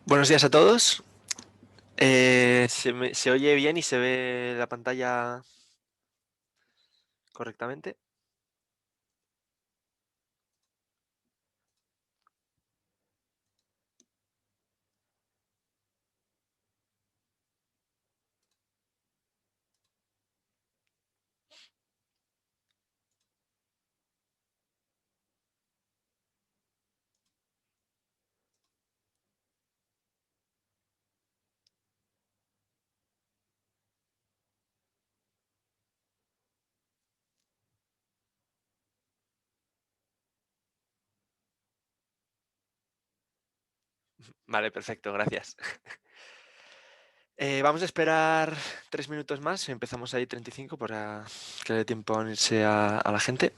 Buenos días a todos. ¿Se oye bien y se ve la pantalla correctamente? Vale, perfecto, gracias. Vamos a esperar 3 minutos más. Empezamos ahí 35 para que le dé tiempo a unirse a la gente.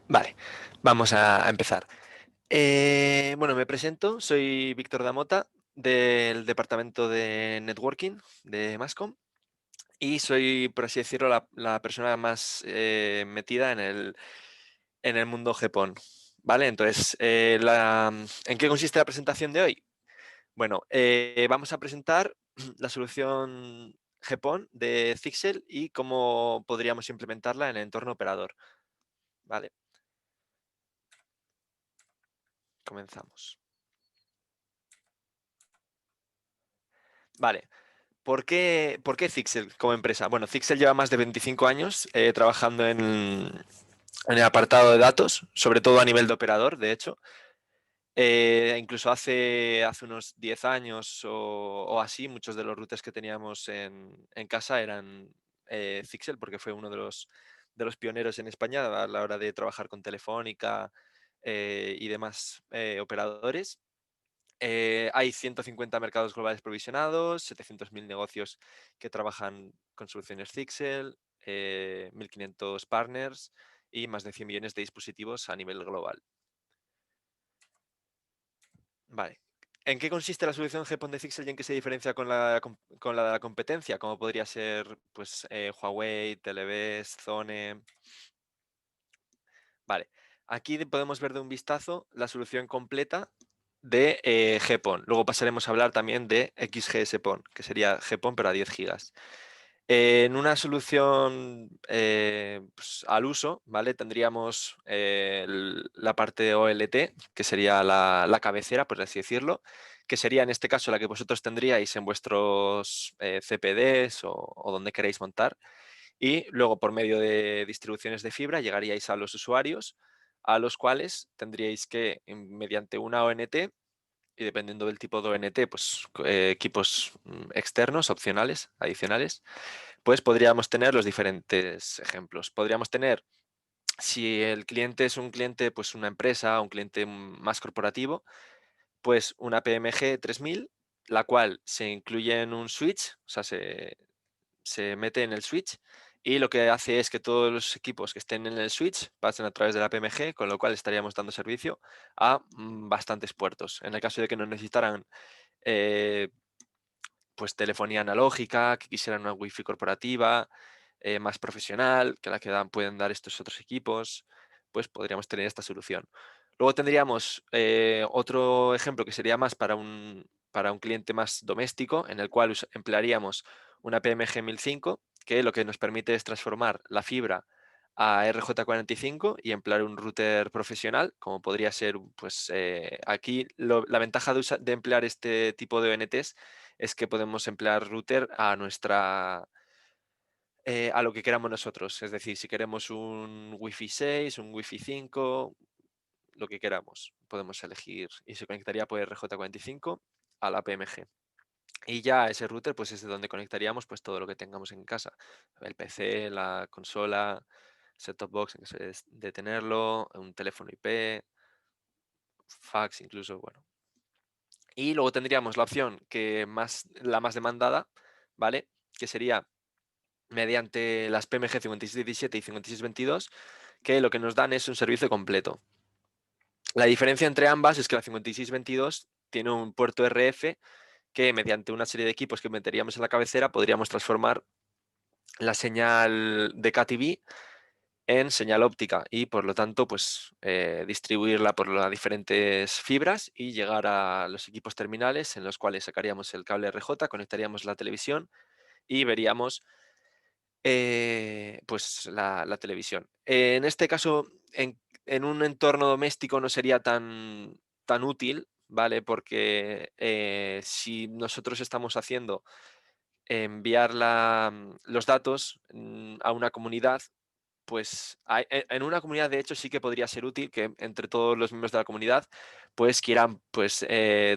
Vale, vamos a empezar. Bueno, me presento, soy Víctor Damota del departamento de Networking de Mascom y soy, por así decirlo, la persona más metida en el mundo GPON. ¿Vale? Entonces, ¿en qué consiste la presentación de hoy? Bueno, vamos a presentar la solución GPON de Zixel y cómo podríamos implementarla en el entorno operador. ¿Vale? Comenzamos. Vale. ¿Por qué Zixel como empresa? Bueno, Zixel lleva más de 25 años trabajando en el apartado de datos, sobre todo a nivel de operador, de hecho. Incluso hace unos 10 años o así, muchos de los routers que teníamos en casa eran Zixel, porque fue uno de los pioneros en España a la hora de trabajar con Telefónica y demás operadores. Hay 150 mercados globales provisionados, 700.000 negocios que trabajan con soluciones Zixel, 1.500 partners y más de 100 millones de dispositivos a nivel global. Vale. ¿En qué consiste la solución GPON de Zixel y en qué se diferencia con con la de la competencia? Como podría ser pues, Huawei, Televest, Zone. Vale. Aquí podemos ver de un vistazo la solución completa de GPON. Luego pasaremos a hablar también de XGS-PON, que sería GPON pero a 10 gigas. En una solución pues, al uso, ¿vale? Tendríamos la parte de OLT, que sería la cabecera, por así decirlo, que sería en este caso la que vosotros tendríais en vuestros CPDs o donde queréis montar. Y luego, por medio de distribuciones de fibra, llegaríais a los usuarios, a los cuales tendríais que, mediante una ONT, y dependiendo del tipo de ONT, pues equipos externos, opcionales, adicionales, pues podríamos tener los diferentes ejemplos. Podríamos tener, si el cliente es un cliente, pues una empresa, un cliente más corporativo, pues una PMG 3000, la cual se incluye en un switch, o sea, se mete en el switch y lo que hace es que todos los equipos que estén en el switch pasen a través de la PMG, con lo cual estaríamos dando servicio a bastantes puertos. En el caso de que no necesitaran pues telefonía analógica, que quisieran una wifi corporativa más profesional, que la que pueden dar estos otros equipos, pues podríamos tener esta solución. Luego tendríamos otro ejemplo que sería más para un cliente más doméstico, en el cual emplearíamos una PMG 1005, que lo que nos permite es transformar la fibra a RJ45 y emplear un router profesional, como podría ser, pues aquí la ventaja de emplear este tipo de ONTs es que podemos emplear router a lo que queramos nosotros. Es decir, si queremos un Wi-Fi 6, un Wi-Fi 5, lo que queramos, podemos elegir y se conectaría por RJ45 a la PMG. Y ya ese router pues es de donde conectaríamos pues todo lo que tengamos en casa. El PC, la consola, set-top box en caso de tenerlo, un teléfono IP, fax incluso, bueno. Y luego tendríamos la opción la más demandada, ¿vale? Que sería mediante las PMG 5617 y 5622, que lo que nos dan es un servicio completo. La diferencia entre ambas es que la 5622 tiene un puerto RF que mediante una serie de equipos que meteríamos en la cabecera podríamos transformar la señal de KTV en señal óptica y por lo tanto pues distribuirla por las diferentes fibras y llegar a los equipos terminales en los cuales sacaríamos el cable RJ, conectaríamos la televisión y veríamos pues la televisión. En este caso, en un entorno doméstico no sería tan útil, ¿vale? Porque si nosotros estamos haciendo enviar los datos a una comunidad, pues en una comunidad de hecho sí que podría ser útil que entre todos los miembros de la comunidad pues quieran pues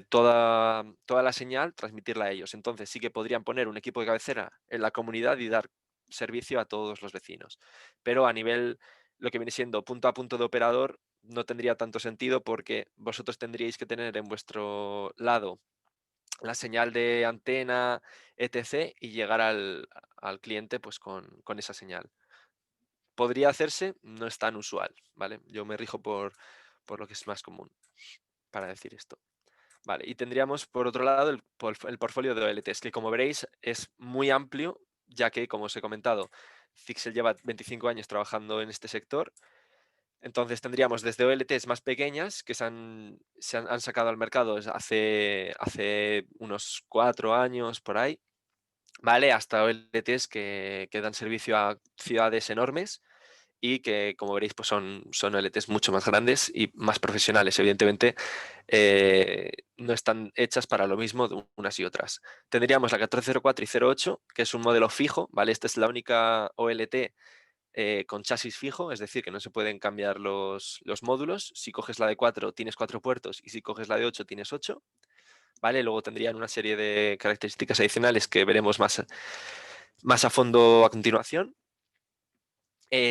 toda la señal transmitirla a ellos. Entonces sí que podrían poner un equipo de cabecera en la comunidad y dar servicio a todos los vecinos. Pero a nivel, lo que viene siendo punto a punto de operador, no tendría tanto sentido porque vosotros tendríais que tener en vuestro lado la señal de antena, etc. y llegar al cliente pues con esa señal. Podría hacerse, no es tan usual, ¿vale? Yo me rijo por lo que es más común para decir esto. Vale, y tendríamos por otro lado el portfolio de OLTs, que como veréis es muy amplio, ya que, como os he comentado, Zixel lleva 25 años trabajando en este sector. Entonces tendríamos desde OLTs más pequeñas que han sacado al mercado hace unos 4 años por ahí, ¿vale? Hasta OLTs que dan servicio a ciudades enormes y que, como veréis, pues son OLTs mucho más grandes y más profesionales. Evidentemente, no están hechas para lo mismo de unas y otras. Tendríamos la 1404 y 08, que es un modelo fijo, ¿vale? Esta es la única OLT con chasis fijo, es decir, que no se pueden cambiar los módulos. Si coges la de 4 tienes 4 puertos y si coges la de 8 tienes 8. ¿Vale? Luego tendrían una serie de características adicionales que veremos más a fondo a continuación.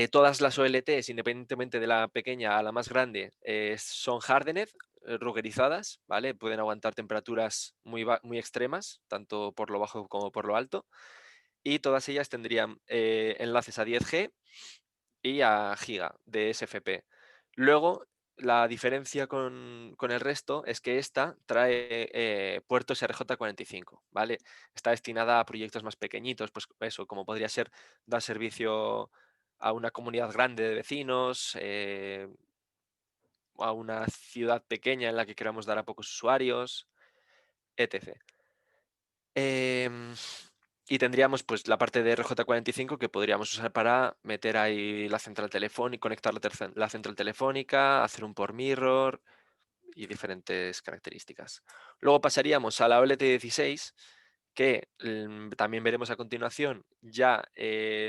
Todas las OLTs, independientemente de la pequeña a la más grande, son hardened, ruggerizadas, ¿vale? Pueden aguantar temperaturas muy extremas, tanto por lo bajo como por lo alto. Y todas ellas tendrían enlaces a 10G y a giga de SFP. Luego, la diferencia con el resto es que esta trae puertos RJ45, ¿vale? Está destinada a proyectos más pequeñitos, pues eso, como podría ser dar servicio a una comunidad grande de vecinos, a una ciudad pequeña en la que queramos dar a pocos usuarios, etc. Y tendríamos pues la parte de RJ45 que podríamos usar para meter ahí la central telefónica, conectar la central telefónica, hacer un port mirror y diferentes características. Luego pasaríamos a la OLT16, que también veremos a continuación, ya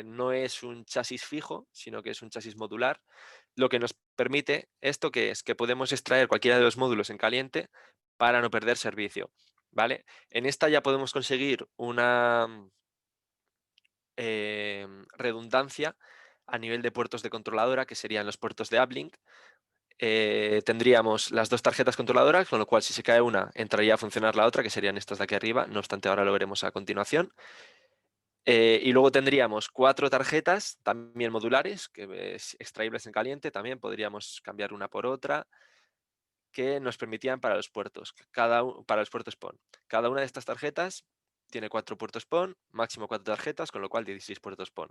no es un chasis fijo, sino que es un chasis modular, lo que nos permite esto que es que podemos extraer cualquiera de los módulos en caliente para no perder servicio, ¿vale? En esta ya podemos conseguir una redundancia a nivel de puertos de controladora, que serían los puertos de uplink. Tendríamos las dos tarjetas controladoras, con lo cual si se cae una, entraría a funcionar la otra, que serían estas de aquí arriba, no obstante ahora lo veremos a continuación. Y luego tendríamos 4 tarjetas, también modulares, que es extraíbles en caliente, también podríamos cambiar una por otra, que nos permitían para los puertos, para los puertos PON. Cada una de estas tarjetas tiene 4 puertos PON, máximo 4 tarjetas, con lo cual 16 puertos PON.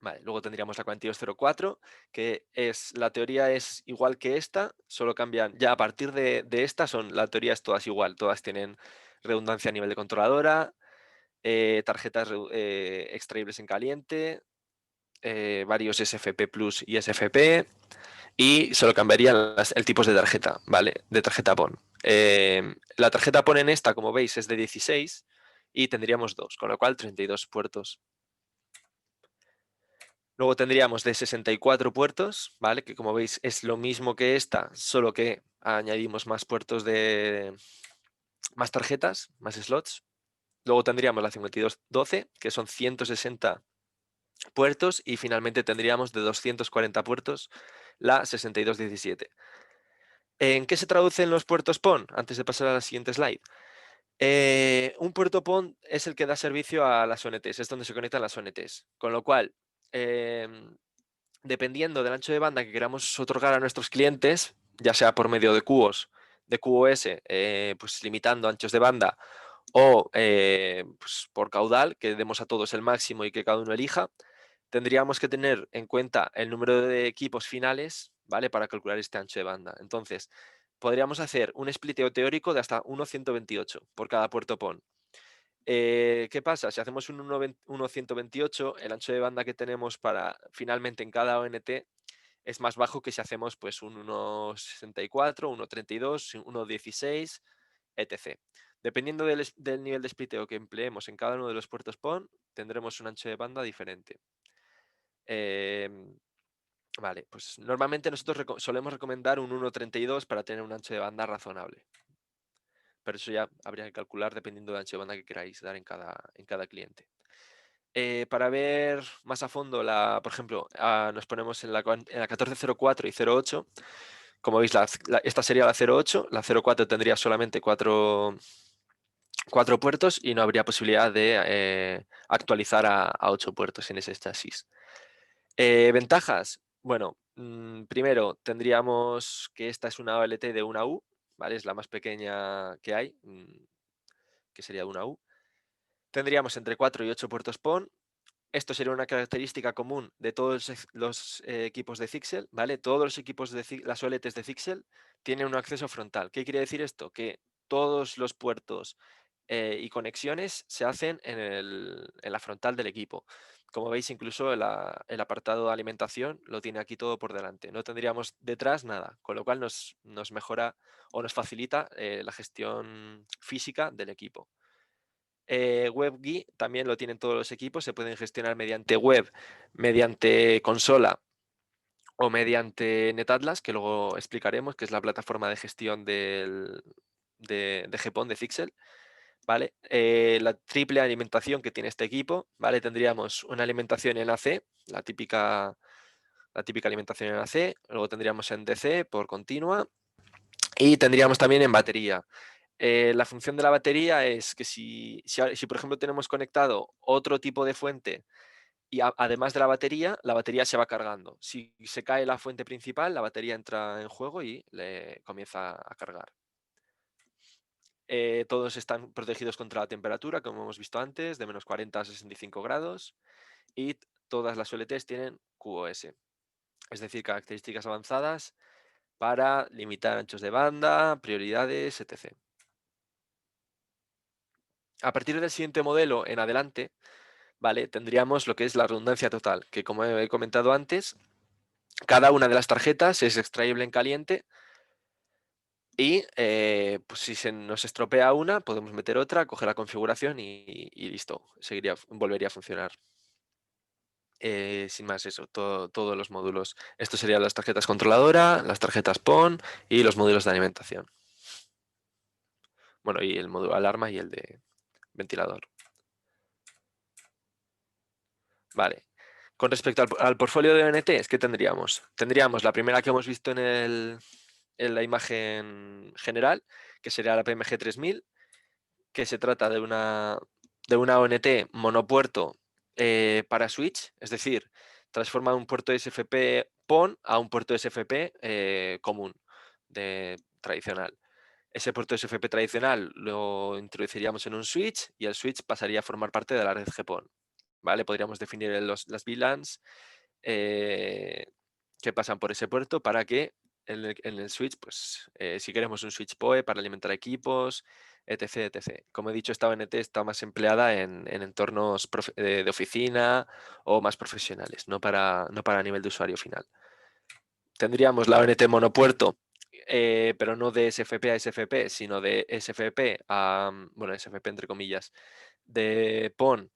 Vale, luego tendríamos la 4204, que la teoría es igual que esta, solo cambian, ya a partir de esta la teoría es todas igual, todas tienen redundancia a nivel de controladora, tarjetas extraíbles en caliente, varios SFP Plus y SFP, y solo cambiarían el tipo de tarjeta, ¿vale? De tarjeta PON. La tarjeta PON en esta, como veis, es de 16 y tendríamos 2, con lo cual 32 puertos. Luego tendríamos de 64 puertos, ¿vale? Que como veis es lo mismo que esta, solo que añadimos más puertos más tarjetas, más slots. Luego tendríamos la 5212, que son 160 puertos, y finalmente tendríamos de 240 puertos la 6217. ¿En qué se traducen los puertos PON? Antes de pasar a la siguiente slide. Un puerto PON es el que da servicio a las ONTs, es donde se conectan las ONTs. Con lo cual, dependiendo del ancho de banda que queramos otorgar a nuestros clientes, ya sea por medio de QoS, de QoS, pues limitando anchos de banda, o pues por caudal, que demos a todos el máximo y que cada uno elija, tendríamos que tener en cuenta el número de equipos finales, ¿vale? Para calcular este ancho de banda. Entonces, podríamos hacer un spliteo teórico de hasta 1.128 por cada puerto PON. ¿Qué pasa? Si hacemos un 1.128, el ancho de banda que tenemos para finalmente en cada ONT es más bajo que si hacemos pues un 1.64, 1.32, 1.16, etc. Dependiendo del nivel de spliteo que empleemos en cada uno de los puertos PON, tendremos un ancho de banda diferente. Vale, pues normalmente nosotros solemos recomendar un 1.32 para tener un ancho de banda razonable. Pero eso ya habría que calcular dependiendo del ancho de banda que queráis dar en cada cliente. Para ver más a fondo, por ejemplo, nos ponemos en la 1404 y 08. Como veis, esta sería la 08, la 04 tendría solamente 4 puertos y no habría posibilidad de actualizar a 8 puertos en ese chasis. Ventajas, bueno, primero tendríamos que esta es una OLT de una U, ¿vale? Es la más pequeña que hay, que sería de una U. Tendríamos entre 4 y 8 puertos PON. Esto sería una característica común de todos los equipos de Zixel, ¿vale? Todos los equipos las OLTs de Zixel tienen un acceso frontal. ¿Qué quiere decir esto? Que todos los puertos y conexiones se hacen en la frontal del equipo. Como veis, incluso el apartado de alimentación lo tiene aquí todo por delante. No tendríamos detrás nada, con lo cual nos mejora o nos facilita la gestión física del equipo. WebGui también lo tienen todos los equipos, se pueden gestionar mediante web, mediante consola o mediante NetAtlas, que luego explicaremos, que es la plataforma de gestión de GPON de Zixel. ¿Vale? La triple alimentación que tiene este equipo, ¿vale? Tendríamos una alimentación en AC, la típica alimentación en AC, luego tendríamos en DC por continua y tendríamos también en batería. La función de la batería es que si por ejemplo tenemos conectado otro tipo de fuente y además de la batería se va cargando. Si se cae la fuente principal, la batería entra en juego y le comienza a cargar. Todos están protegidos contra la temperatura, como hemos visto antes, de menos 40 a 65 grados. Y todas las OLTs tienen QoS, es decir, características avanzadas para limitar anchos de banda, prioridades, etc. A partir del siguiente modelo en adelante, ¿vale? Tendríamos lo que es la redundancia total, que como he comentado antes, cada una de las tarjetas es extraíble en caliente y pues si se nos estropea una, podemos meter otra, coger la configuración y listo, volvería a funcionar. Sin más eso, todos los módulos. Estos serían las tarjetas controladora, las tarjetas PON y los módulos de alimentación. Bueno, y el módulo alarma y el de ventilador. Vale. Con respecto al portfolio de ONTs, ¿qué tendríamos? Tendríamos la primera que hemos visto en la imagen general, que sería la PMG 3000, que se trata de una de una ONT monopuerto para switch, es decir, transforma un puerto SFP PON a un puerto SFP común, tradicional. Ese puerto SFP tradicional lo introduciríamos en un switch y el switch pasaría a formar parte de la red GPON. ¿Vale? Podríamos definir las VLANs que pasan por ese puerto para que en el switch, pues si queremos un switch PoE para alimentar equipos, etc, etc. Como he dicho, esta ONT está más empleada en entornos de oficina o más profesionales, no para nivel de usuario final. Tendríamos la ONT monopuerto, pero no de SFP a SFP, sino de SFP a, bueno, SFP entre comillas, de PON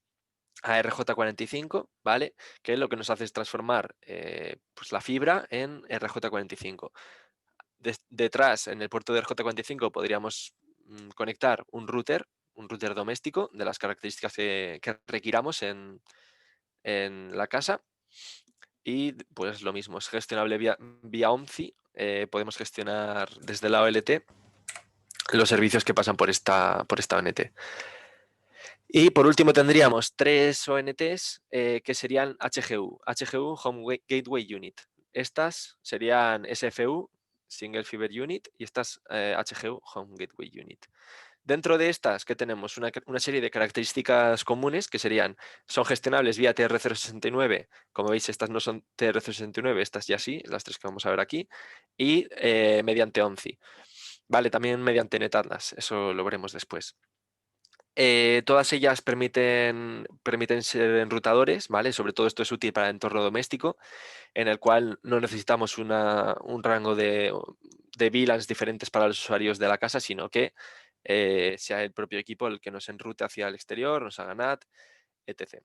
a RJ45, ¿vale? Que lo que nos hace es transformar pues la fibra en RJ45. Detrás, en el puerto de RJ45, podríamos conectar un router doméstico de las características que requiramos en la casa. Y pues lo mismo, es gestionable vía OMCI. Podemos gestionar desde la OLT los servicios que pasan por esta ONT. Y por último tendríamos 3 ONTs que serían HGU, Home Gateway Unit. Estas serían SFU, Single Fiber Unit, y estas HGU, Home Gateway Unit. Dentro de estas, ¿qué tenemos? Una serie de características comunes que son gestionables vía TR069. Como veis, estas no son TR069, estas ya sí, las 3 que vamos a ver aquí. Y mediante ONCI. Vale, también mediante NetAtlas, eso lo veremos después. Todas ellas permiten ser enrutadores, ¿vale? Sobre todo esto es útil para el entorno doméstico, en el cual no necesitamos un rango de VLANs diferentes para los usuarios de la casa, sino que sea el propio equipo el que nos enrute hacia el exterior, nos haga NAT, etc.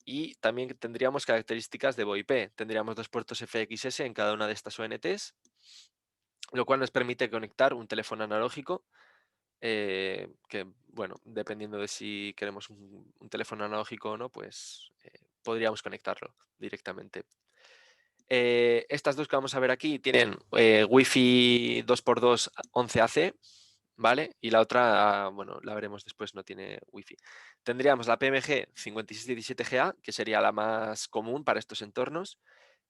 Y también tendríamos características de VoIP. Tendríamos 2 puertos FXS en cada una de estas ONTs, lo cual nos permite conectar un teléfono analógico que, bueno, dependiendo de si queremos un teléfono analógico o no, pues podríamos conectarlo directamente. Estas dos que vamos a ver aquí tienen Wi-Fi 2x2 11AC, ¿vale? Y la otra, bueno, la veremos después, no tiene Wi-Fi. Tendríamos la PMG 5617GA, que sería la más común para estos entornos,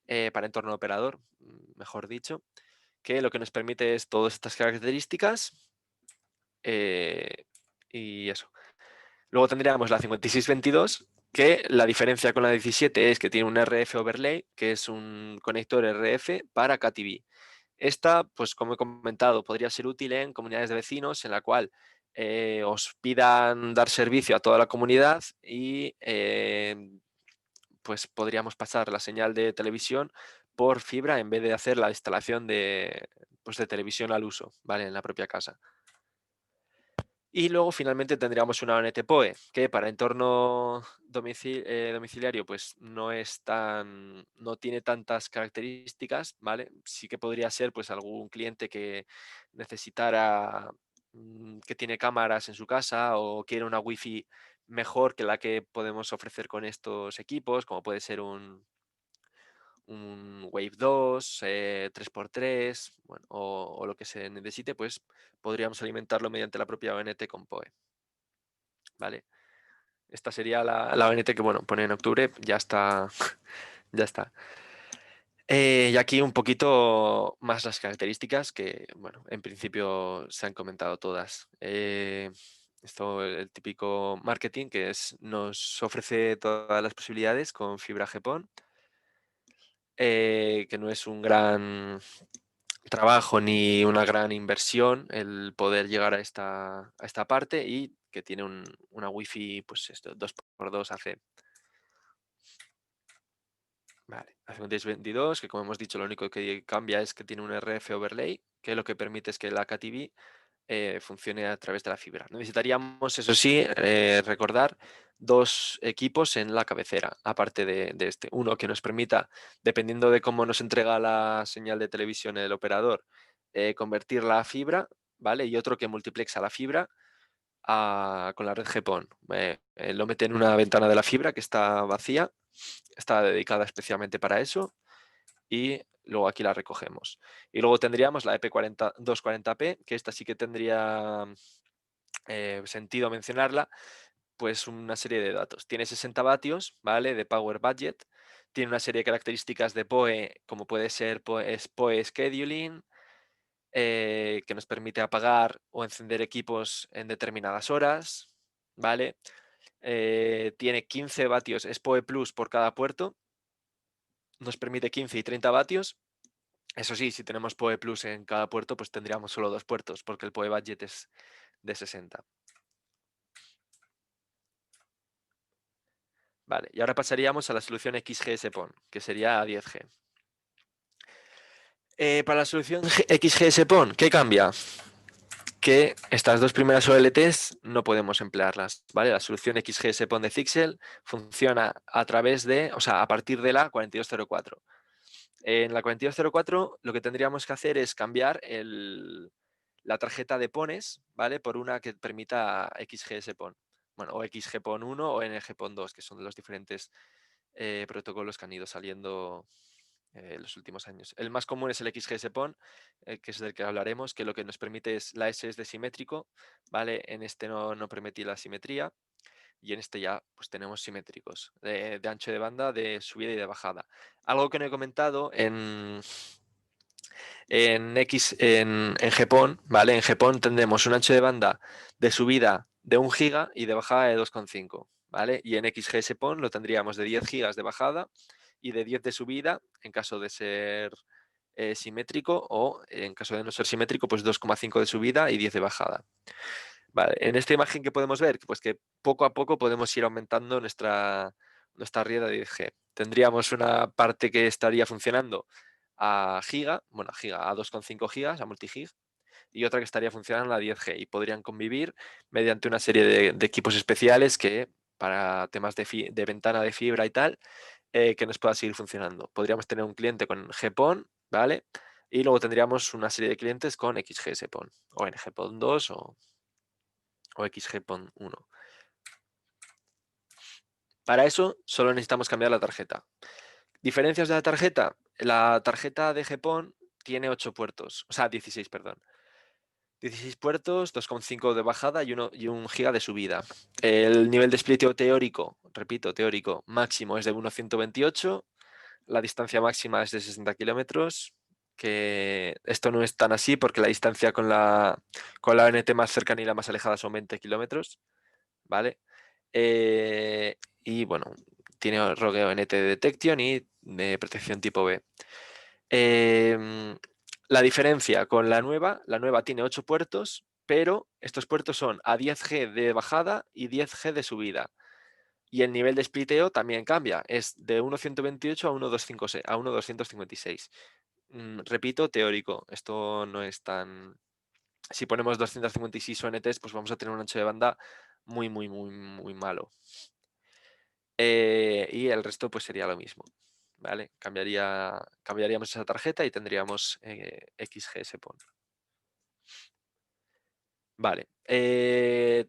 para entorno operador, mejor dicho, que lo que nos permite es todas estas características. Y eso. Luego tendríamos la 5622, que la diferencia con la 17 es que tiene un RF overlay, que es un conector RF para KTV. Esta, pues como he comentado, podría ser útil en comunidades de vecinos en la cual os pidan dar servicio a toda la comunidad y pues podríamos pasar la señal de televisión por fibra en vez de hacer la instalación pues de televisión al uso, ¿vale? En la propia casa. Y luego finalmente tendríamos una ONT PoE, que para entorno domiciliario pues no tiene tantas características, ¿vale? Sí que podría ser pues algún cliente que necesitara, que tiene cámaras en su casa o quiere una Wi-Fi mejor que la que podemos ofrecer con estos equipos, como puede ser un Wave 2, 3x3, bueno, o lo que se necesite, pues podríamos alimentarlo mediante la propia ONT con PoE. ¿Vale? Esta sería la ONT que, bueno, pone en octubre, ya está. Ya está. Y aquí un poquito más las características que, bueno, en principio se han comentado todas. Esto, el típico marketing que nos ofrece todas las posibilidades con fibra GPON, que no es un gran trabajo ni una gran inversión el poder llegar a esta parte y que tiene una Wi-Fi, pues esto, 2x2 AC. Vale, hace un 1022, que como hemos dicho, lo único que cambia es que tiene un RF overlay, que lo que permite es que la KTV funcione a través de la fibra. Necesitaríamos, eso sí, recordar 2 equipos en la cabecera, aparte de este. Uno que nos permita, dependiendo de cómo nos entrega la señal de televisión el operador, convertirla a fibra, ¿vale? Y otro que multiplexa la fibra con la red GPON. Lo mete en una ventana de la fibra que está vacía, está dedicada especialmente para eso, y luego aquí la recogemos. Y luego tendríamos la EP240p, que esta sí que tendría sentido mencionarla, pues una serie de datos. Tiene 60 vatios, ¿vale? De Power Budget. Tiene una serie de características de PoE, como puede ser PoE Scheduling, que nos permite apagar o encender equipos en determinadas horas, ¿vale? Tiene 15 vatios, es PoE Plus por cada puerto. Nos permite 15 y 30 vatios. Eso sí, si tenemos PoE Plus en cada puerto, pues tendríamos solo 2 puertos, porque el PoE Budget es de 60. Vale, y ahora pasaríamos a la solución XGS-PON, que sería a 10G. Para la solución XGS-PON, ¿qué cambia? Que estas dos primeras OLTs no podemos emplearlas, ¿vale? La solución XGS-PON de Zixel funciona a través de, o sea, a partir de la 4204. En la 4204 lo que tendríamos que hacer es cambiar la tarjeta de PONes, ¿vale? Por una que permita XGS-PON. Bueno, o XGPON 1 o NGPON 2, que son de los diferentes protocolos que han ido saliendo en los últimos años. El más común es el XGS-PON, que es del que hablaremos, que lo que nos permite es la S es de simétrico, ¿vale? En este no permití la simetría y en este ya pues tenemos simétricos, de ancho de banda, de subida y de bajada. Algo que no he comentado en GPON, ¿vale? En GPON tendremos un ancho de banda de subida de 1 giga y de bajada de 2,5, ¿vale? Y en XGS-PON lo tendríamos de 10 gigas de bajada y de 10 de subida en caso de ser simétrico, o en caso de no ser simétrico, pues 2,5 de subida y 10 de bajada. Vale, en esta imagen que podemos ver, pues que poco a poco podemos ir aumentando nuestra red de 10G. Tendríamos una parte que estaría funcionando a giga, bueno, a 2,5 gigas, a multigig, y otra que estaría funcionando a 10G, y podrían convivir mediante una serie de equipos especiales que para temas de ventana de fibra y tal, que nos pueda seguir funcionando. Podríamos tener un cliente con GPON, ¿vale? Y luego tendríamos una serie de clientes con XGS-PON, o NGPON 2 o XGPON 1. Para eso solo necesitamos cambiar la tarjeta. Diferencias de la tarjeta. La tarjeta de GPON tiene 8 puertos, o sea, 16, perdón. 16 puertos, 2,5 de bajada y 1 giga de subida. El nivel de spliteo teórico, repito, teórico máximo es de 1.128. La distancia máxima es de 60 kilómetros, que esto no es tan así porque la distancia con la ONT más cercana y la más alejada son 20 kilómetros, ¿vale? Y bueno, tiene rogueo NT de detection y de protección tipo B. La diferencia con la nueva tiene 8 puertos, pero estos puertos son a 10G de bajada y 10G de subida. Y el nivel de spliteo también cambia, es de 1.128 a 1.256. Repito, teórico, esto no es tan... Si ponemos 256 ONTs, pues vamos a tener un ancho de banda muy, muy, muy, muy malo. Y el resto pues sería lo mismo, ¿vale? Cambiaríamos esa tarjeta y tendríamos XGS-PON. Vale.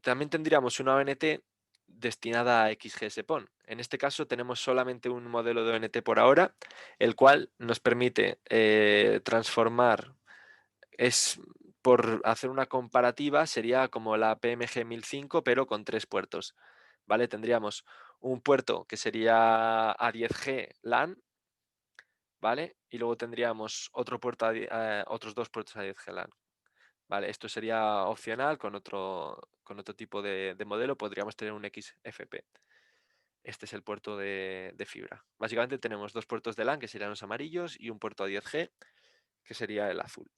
También tendríamos una ONT destinada a XGS-PON. En este caso tenemos solamente un modelo de ONT por ahora, el cual nos permite transformar, por hacer una comparativa, sería como la PMG 1005, pero con 3 puertos. ¿Vale? Tendríamos un puerto que sería a 10G LAN, ¿vale? Y luego tendríamos otros 2 puertos a 10G LAN. Vale, esto sería opcional con otro tipo de modelo, podríamos tener un XFP. Este es el puerto de fibra. Básicamente tenemos 2 puertos de LAN, que serían los amarillos, y un puerto a 10G, que sería el azul.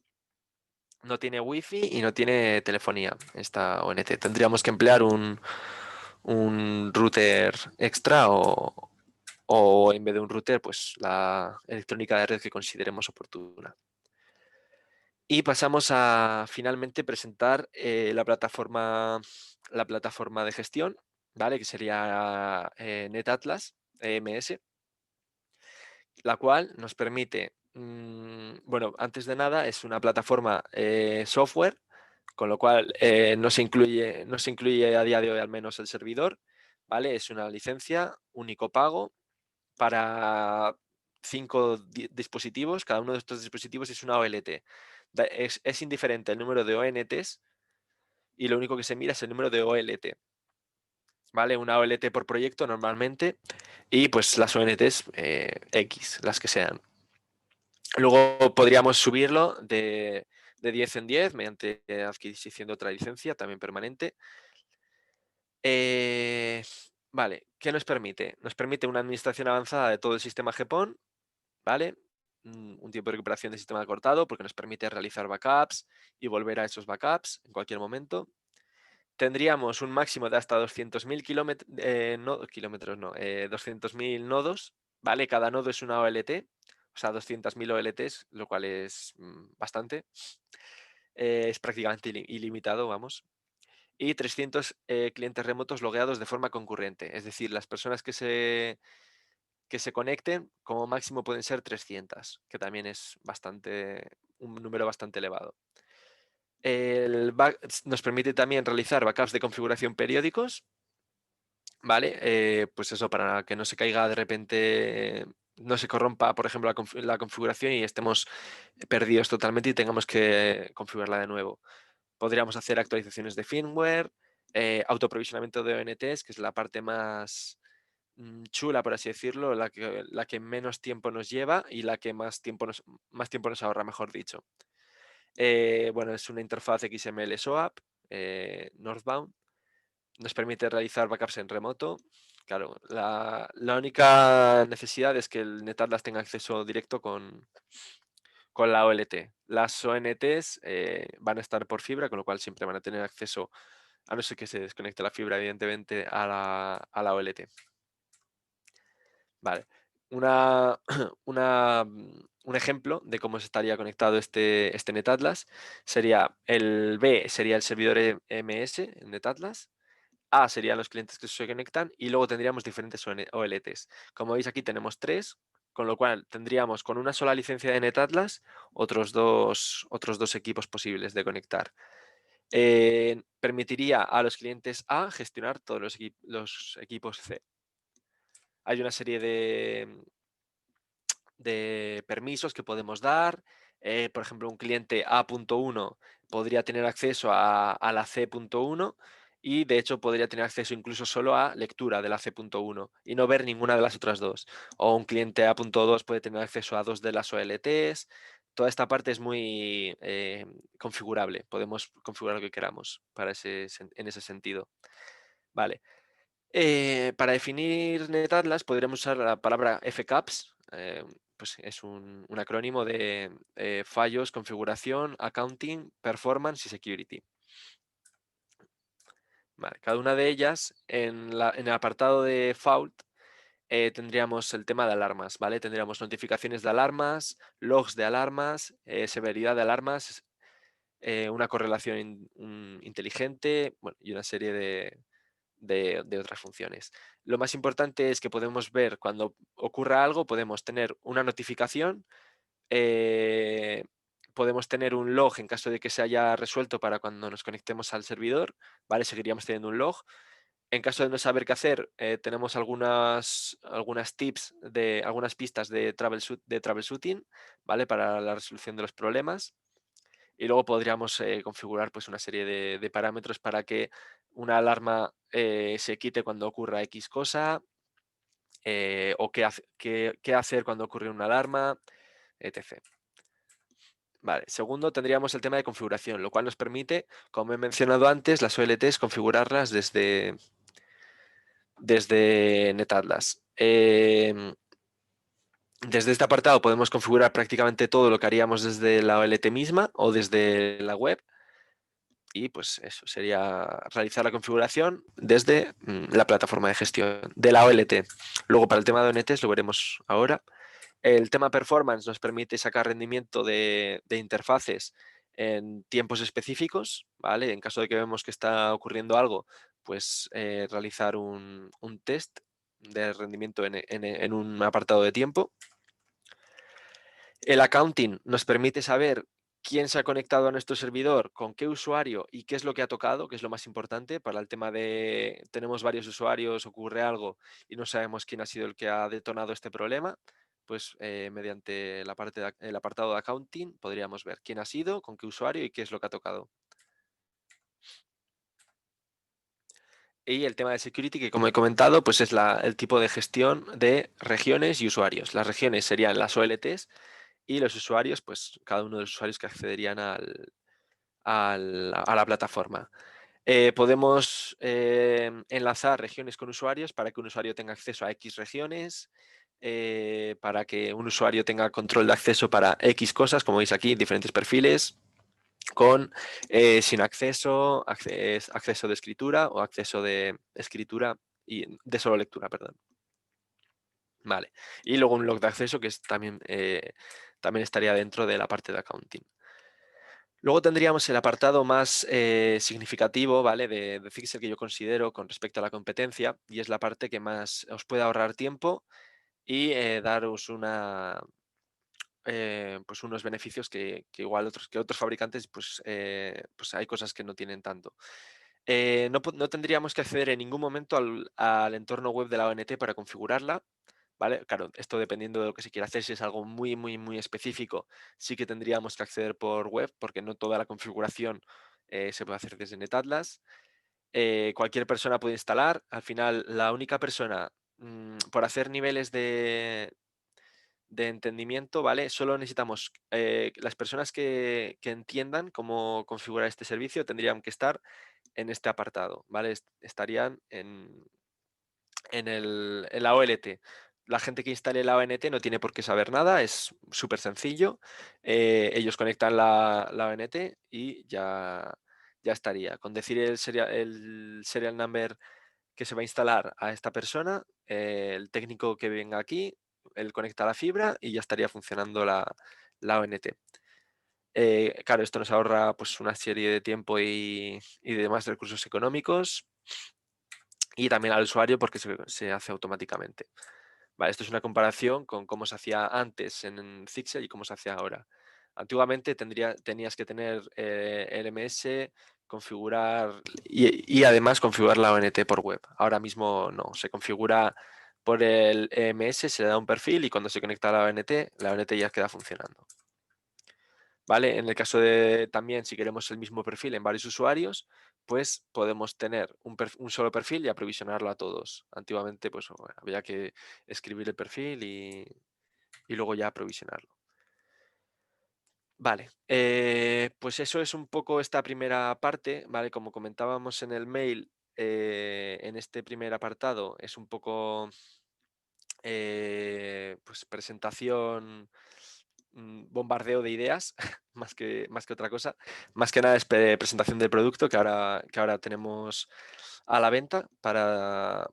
No tiene wifi y no tiene telefonía esta ONT. Tendríamos que emplear un router extra o en vez de un router, pues la electrónica de red que consideremos oportuna. Y pasamos a finalmente presentar la plataforma de gestión, ¿vale? Que sería NetAtlas, EMS, la cual nos permite, bueno, antes de nada es una plataforma software, con lo cual no se incluye a día de hoy al menos el servidor, ¿vale? Es una licencia, único pago, para 5 dispositivos. Cada uno de estos dispositivos es una OLT. Es indiferente el número de ONTs y lo único que se mira es el número de OLT. ¿vale? Una OLT por proyecto normalmente y pues las ONTs X, las que sean. Luego podríamos subirlo de 10 en 10 mediante adquisición de otra licencia, también permanente. Vale, ¿qué nos permite? Nos permite una administración avanzada de todo el sistema GPON, ¿vale? Un tiempo de recuperación del sistema cortado porque nos permite realizar backups y volver a esos backups en cualquier momento. Tendríamos un máximo de hasta 200.000 kilómetros, no, 200.000 nodos, ¿vale? Cada nodo es una OLT, o sea, 200.000 OLTs, lo cual es bastante. Es prácticamente ilimitado, vamos. Y 300 clientes remotos logueados de forma concurrente. Es decir, las personas que se conecten, como máximo pueden ser 300, que también es un número bastante elevado. Nos permite también realizar backups de configuración periódicos, ¿vale? Pues eso, para que no se caiga de repente, no se corrompa, por ejemplo, la configuración y estemos perdidos totalmente y tengamos que configurarla de nuevo. Podríamos hacer actualizaciones de firmware, autoprovisionamiento de ONTs, que es la parte más chula, por así decirlo, la que menos tiempo nos lleva y la que más tiempo nos ahorra, mejor dicho. Bueno, es una interfaz XML SOAP, Northbound. Nos permite realizar backups en remoto. Claro, la única necesidad es que el NetAtlas tenga acceso directo con la OLT. Las ONTs van a estar por fibra, con lo cual siempre van a tener acceso, a no ser que se desconecte la fibra, evidentemente, a la OLT. Vale. Un ejemplo de cómo se estaría conectado este NetAtlas sería el B, sería el servidor MS en NetAtlas. A serían los clientes que se conectan y luego tendríamos diferentes OLTs. Como veis aquí tenemos 3, con lo cual tendríamos con una sola licencia de NetAtlas otros dos equipos posibles de conectar. Permitiría a los clientes A gestionar todos los equipos C. Hay una serie de permisos que podemos dar. Por ejemplo, un cliente A.1 podría tener acceso a la C.1 y de hecho podría tener acceso incluso solo a lectura de la C.1 y no ver ninguna de las otras dos. O un cliente A.2 puede tener acceso a dos de las OLTs. Toda esta parte es muy configurable. Podemos configurar lo que queramos en ese sentido. Vale. Para definir NetAtlas podríamos usar la palabra FCAPS, pues es un acrónimo de fallos, configuración, accounting, performance y security. Vale, cada una de ellas, en el apartado de fault, tendríamos el tema de alarmas, ¿vale? Tendríamos notificaciones de alarmas, logs de alarmas, severidad de alarmas, una correlación inteligente, bueno, y una serie de otras funciones. Lo más importante es que podemos ver cuando ocurra algo, podemos tener una notificación, podemos tener un log en caso de que se haya resuelto para cuando nos conectemos al servidor, ¿vale? Seguiríamos teniendo un log. En caso de no saber qué hacer, tenemos algunas tips, algunas pistas de troubleshooting, ¿vale? Para la resolución de los problemas. Y luego podríamos configurar pues, una serie de parámetros para que una alarma se quite cuando ocurra X cosa, o qué hacer cuando ocurre una alarma, etc. Vale. Segundo, tendríamos el tema de configuración, lo cual nos permite, como he mencionado antes, las OLTs configurarlas desde NetAtlas. Desde este apartado podemos configurar prácticamente todo lo que haríamos desde la OLT misma o desde la web. Y pues eso sería realizar la configuración desde la plataforma de gestión de la OLT. Luego para el tema de ONTs lo veremos ahora. El tema performance nos permite sacar rendimiento de interfaces en tiempos específicos, ¿vale? En caso de que vemos que está ocurriendo algo, pues realizar un test de rendimiento en un apartado de tiempo. El accounting nos permite saber quién se ha conectado a nuestro servidor, con qué usuario y qué es lo que ha tocado, que es lo más importante para el tema de tenemos varios usuarios, ocurre algo y no sabemos quién ha sido el que ha detonado este problema, pues mediante el apartado de accounting podríamos ver quién ha sido, con qué usuario y qué es lo que ha tocado. Y el tema de security, que como he comentado, pues es el tipo de gestión de regiones y usuarios. Las regiones serían las OLTs y los usuarios, pues cada uno de los usuarios que accederían a la plataforma. Podemos enlazar regiones con usuarios para que un usuario tenga acceso a X regiones, para que un usuario tenga control de acceso para X cosas, como veis aquí, diferentes perfiles, con sin acceso, acceso de escritura o acceso de escritura y de solo lectura, perdón. Vale. Y luego un log de acceso que también estaría dentro de la parte de accounting. Luego tendríamos el apartado más significativo, ¿vale? De Fixer que yo considero con respecto a la competencia, y es la parte que más os puede ahorrar tiempo y daros pues unos beneficios que igual otros fabricantes, pues hay cosas que no tienen tanto. No tendríamos que acceder en ningún momento al entorno web de la ONT para configurarla, ¿vale? Claro, esto dependiendo de lo que se quiera hacer, si es algo muy, muy, muy específico, sí que tendríamos que acceder por web, porque no toda la configuración se puede hacer desde NetAtlas. Cualquier persona puede instalar. Al final, la única persona, por hacer niveles de entendimiento, ¿vale? Solo necesitamos, las personas que entiendan cómo configurar este servicio tendrían que estar en este apartado, ¿vale? Estarían en la OLT. La gente que instale la ONT no tiene por qué saber nada, es súper sencillo. Ellos conectan la ONT y ya estaría. Con decir el serial number que se va a instalar a esta persona, el técnico que venga aquí, él conecta la fibra y ya estaría funcionando la ONT. Claro, esto nos ahorra pues, una serie de tiempo y demás recursos económicos, y también al usuario porque se hace automáticamente. Vale, esto es una comparación con cómo se hacía antes en Zixel y cómo se hace ahora. Antiguamente tenías que tener LMS, configurar y además configurar la ONT por web. Ahora mismo no, se configura por el EMS, se le da un perfil y cuando se conecta a la ONT ya queda funcionando. ¿Vale? En el caso de también, si queremos el mismo perfil en varios usuarios, pues podemos tener un solo perfil y aprovisionarlo a todos. Antiguamente, pues había que escribir el perfil y luego ya aprovisionarlo. Vale, pues eso es un poco esta primera parte, ¿vale? Como comentábamos en el mail, en este primer apartado es un poco pues presentación, bombardeo de ideas, más que otra cosa. Más que nada es presentación del producto que ahora tenemos a la venta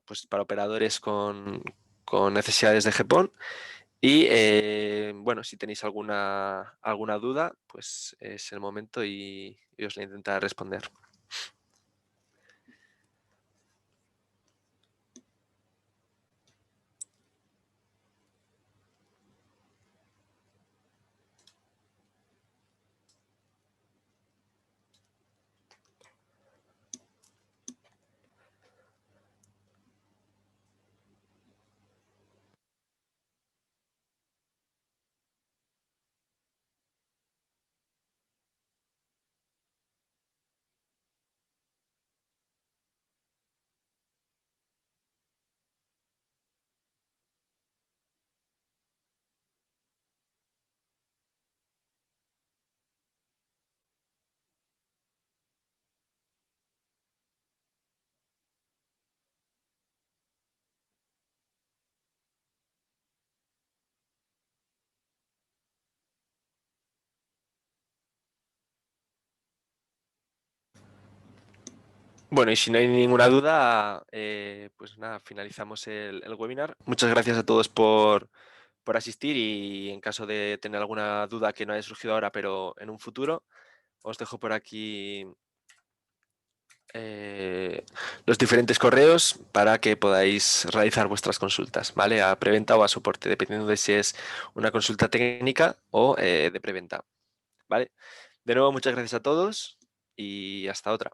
pues, para operadores con necesidades de GPON. Y bueno, si tenéis alguna duda, pues es el momento y os la intentaré responder. Bueno, y si no hay ninguna duda, pues nada, finalizamos el webinar. Muchas gracias a todos por asistir y en caso de tener alguna duda que no haya surgido ahora, pero en un futuro, os dejo por aquí los diferentes correos para que podáis realizar vuestras consultas, ¿vale? A preventa o a soporte, dependiendo de si es una consulta técnica o de preventa, ¿vale? De nuevo, muchas gracias a todos y hasta otra.